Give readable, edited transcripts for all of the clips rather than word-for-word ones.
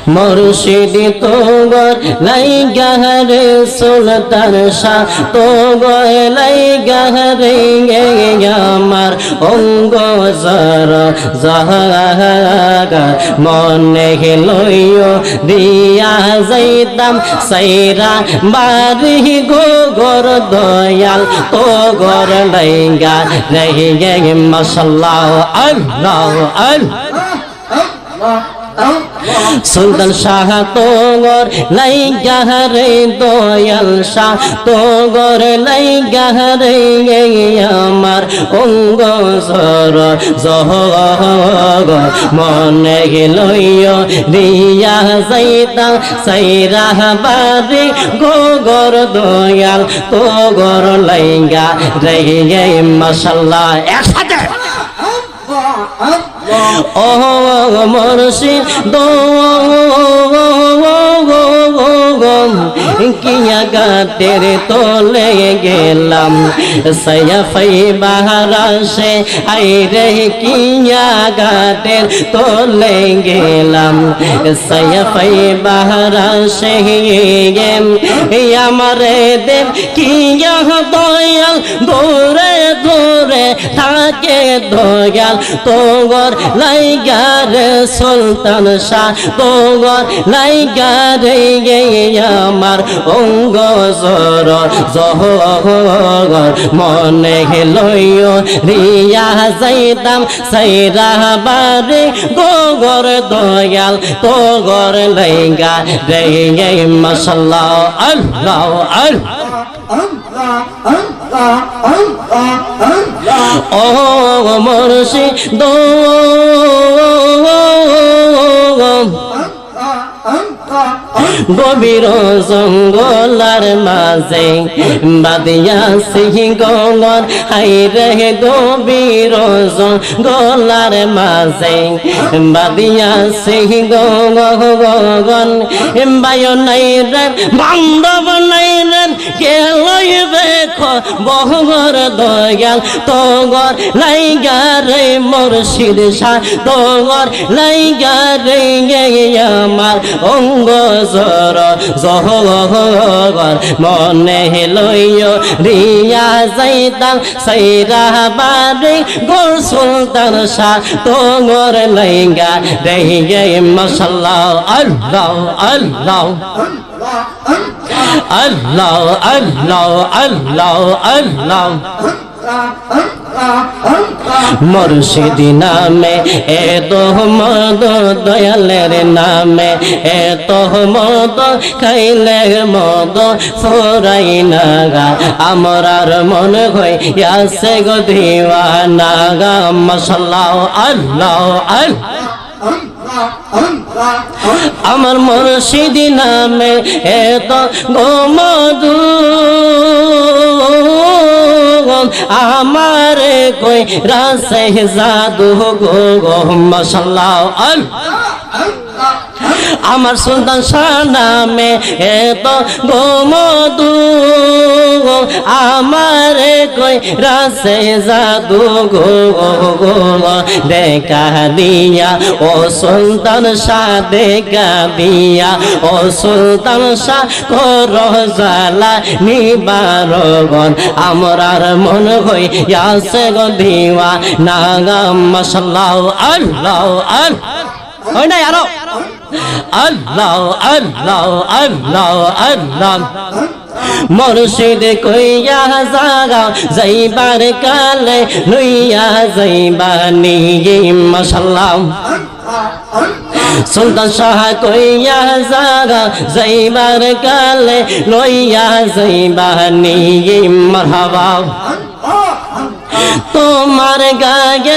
মুর্শিদি তোগর লাইগা রে সুলতান শাহ তোগর লাইগা রে আমার অঙ্গ জরা জাগা মনে লইও দিয়া যাইতাম সাইরা বাড়ি গোগর দয়াল তোগর লাইগা রে মাশাআল্লাহ আল্লাহ আল্লাহ সুলতান শাহ তোগর লাইগা রে দয়াল শাহ তোগর লাইগা রে আমার অঙ্গ জর জহগ মনে লইও দিয়া যাইতাম সাইরা বাড়ি গোগর দয়াল তোগর লাইগা রে মাশাআল্লাহ একসাথে ও মুর্শিদ দো কিয়া গাতের তোলে গেলাম সৈয়ফাই বাহারা সে আইরে কিয়া গাতের তোলে গেলাম সৈয়ফাই বাহারা সে আমারে দেব কিয়া দয়াল দূরে দূরে থাকে দয়াল তোগর লাইগা রে সুলতান শাহ তোগর লাইগা রে আমার অঙ্গ জর জহর মনে লইও রিয়া যাইতাম সাইরা বাড়ি গোগর দয়াল তোগর লাইগা রে মাশাআল্লাহ আল্লাহ ও মুর্শিদ গভীর জঙ্গলার মাঝে বাদিয়া সিংহগণ হাইরে গভীর জঙ্গলার মাঝে বাদিয়া সিংহগণ বায়ু নাই রে বান্ধব নাই রে কে লইবে বহর দয়াল তোগর লাইগা রে মুর্শিদ শাহ তোগর লাইগা রে আমার অঙ্গ জর জহর মনে লইও রিয়া যাইতাম সাইরা বাড়ি গোর সুলতান শাহ তোগর লাইগা রে মাশাআল্লাহ আল্লাহ আল্লাহ আল্লাহ আল্লাহ আল্লাহ আল্লাহ মুর্শিদি নামে এত মদ দয়ালের নামে এত মদ খাইলে মদ ফোরাই নাগা আমরার মন হইয়াছে গো দিওয়ানা গা মাশাআল্লাহ আল্লাহ আমার মুর্শিদি নামে এত গোমধু আমারে কই রাসে জাদু গো মাশাআল্লাহ আমার সুলতান শাহ নামে এত গোমধু আমারে কই রাসে জাদু গো দেখা দিয়া ও সুলতান শাহ দেখা দিয়া ও সুলতান শাহ কর জালা নিবারগন আমরার মন হইয়াছে গো দিওয়া নাগা মাশাআল্লাহ আল্লাহ ওই না আরো আল্লাহ আল্লাহ আল্লাহ আল্লাহ মুর্শিদ কইয়া জাগা যাইবার কালে লইয়া যাইবানি মাশাআল্লাহ সুলতান শাহ কইয়া জাগা যাইবার কালে লইয়া যাইবানি মারহাবা তোমার গায়ে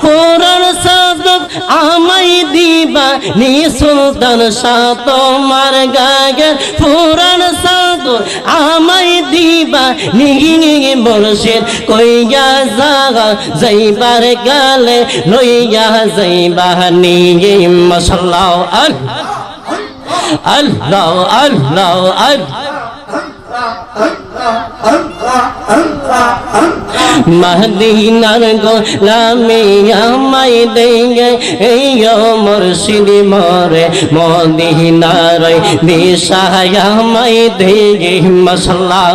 পুরান সাদত আমাই দিবা নি সুলতান শাহ তোমার গায়ে পুরান সাদত আমাই দিবা নি মুর্শিদ কইয়া জাগা যাইবার গালে লইয়া যাইবা নি মাশাআল্লাহ আল্লাহ আল্লাহ আল্লাহ মদিনার গোলামি আমায় দিয়ে এই মুর্শিদ মোরে মদিনার দিশায় আমায় দিয়ে মাশাআল্লাহ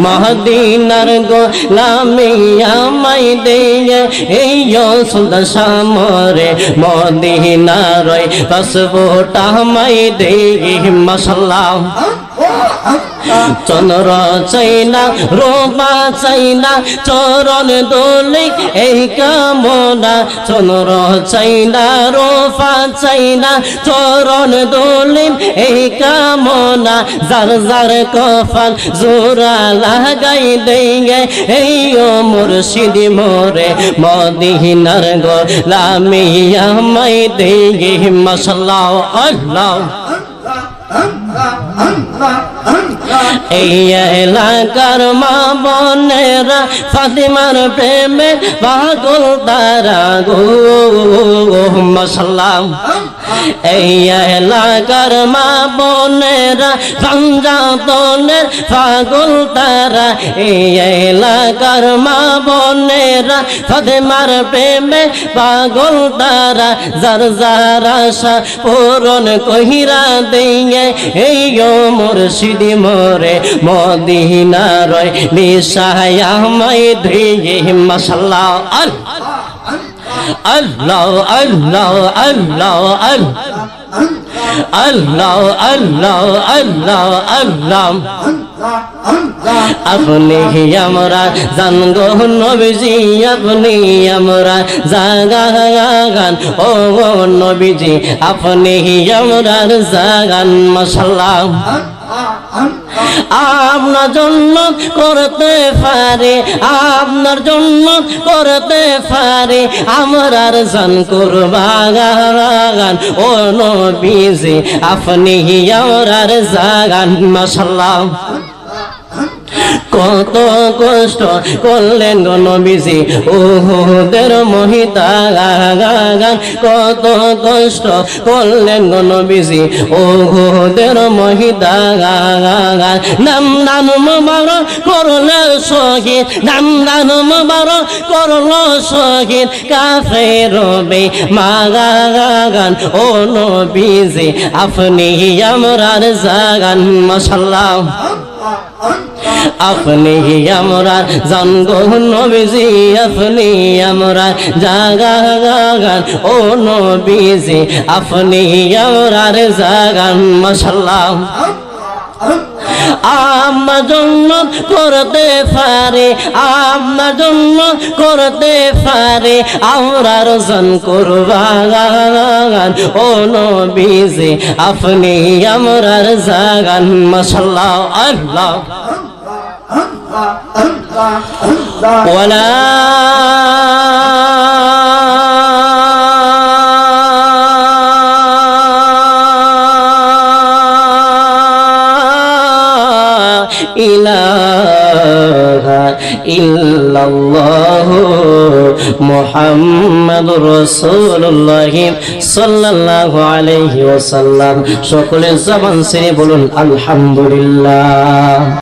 মদিনার গোলামি আমায় দিয়ে এই সুন্দর সামরে মদিনার পাসপোর্ট আমায় দিয়ে মাশাআল্লাহ চন্দ্র চাইনা রোবা চাইনা চরণ দোলে এই কামনা চন্দ্র চাইনা রোবা চাইনা চরণ দোলে এই কামনা যার যার কফাল জোড়া লাগাই দেঙ্গে এই মুর্শিদ মোরে মদিনার গোলামি আমায় দেঙ্গে মাশাআল্লাহ আল্লাহ এই এলাকার মা বোনেরা ফাতিমার প্রেমে পাগল তারা গো মাশাআল্লাহ এই এলাকার মা বোনেরা সঞ্জাতনের পাগল তারা এই এলাকার মা বোনেরা ফাতিমার প্রেমে পাগল তারা যার যার আশা পূরণ কহিরা দিয়ে এই মুর্শিদ মোরে মদিনার নিশায় আমায় দিয়ে মাশাআল্লাহ আল্লাহ আল্লাহ আল্লাহ আল্লাহ আল্লাহ আল্লাহ আল্লাহ আপনি আমরা জানগো নবীজি আপনি আমরা জাগান ও নবীজি আপনি আমরা জাগান মাশাআল্লাহ আপনার জন্য করতে পারে আপনার জন্য করতে পারে আমরার জান কুরবান ও নবীজি আপনি আমরার জাগান মাশাআল্লাহ কত কষ্ট করলেন গো নবীজি উহুদের ময়দান কত কষ্ট করলেন গো নবীজি উহুদের ময়দান নাম নাম মুবারক করলে শহীদ নাম নাম মুবারক করলো শহীদ কাফের বেঈমান ও নবীজি আপনি আমরার জাগান মাশাআল্লাহ আপনি আমরা জানগো নবীজি আপনি আমরা জাগান ও নবীজি আপনি আমরার জাগান মাশাআল্লাহ আপনার জন্য করতে পারে আপনার জন্য করতে পারে আমরার জান কুরবান ও নবীজি আপনি আমরার জাগান মাশাআল্লাহ আল্লাহ ওয়ালা ইলাহা ইল্লাল্লাহু মুহাম্মাদুর রাসূলুল্লাহ সাল্লাল্লাহু আলাইহি ওয়াসাল্লাম সকলে জবান ছেড়ে বলুন আলহামদুলিল্লাহ।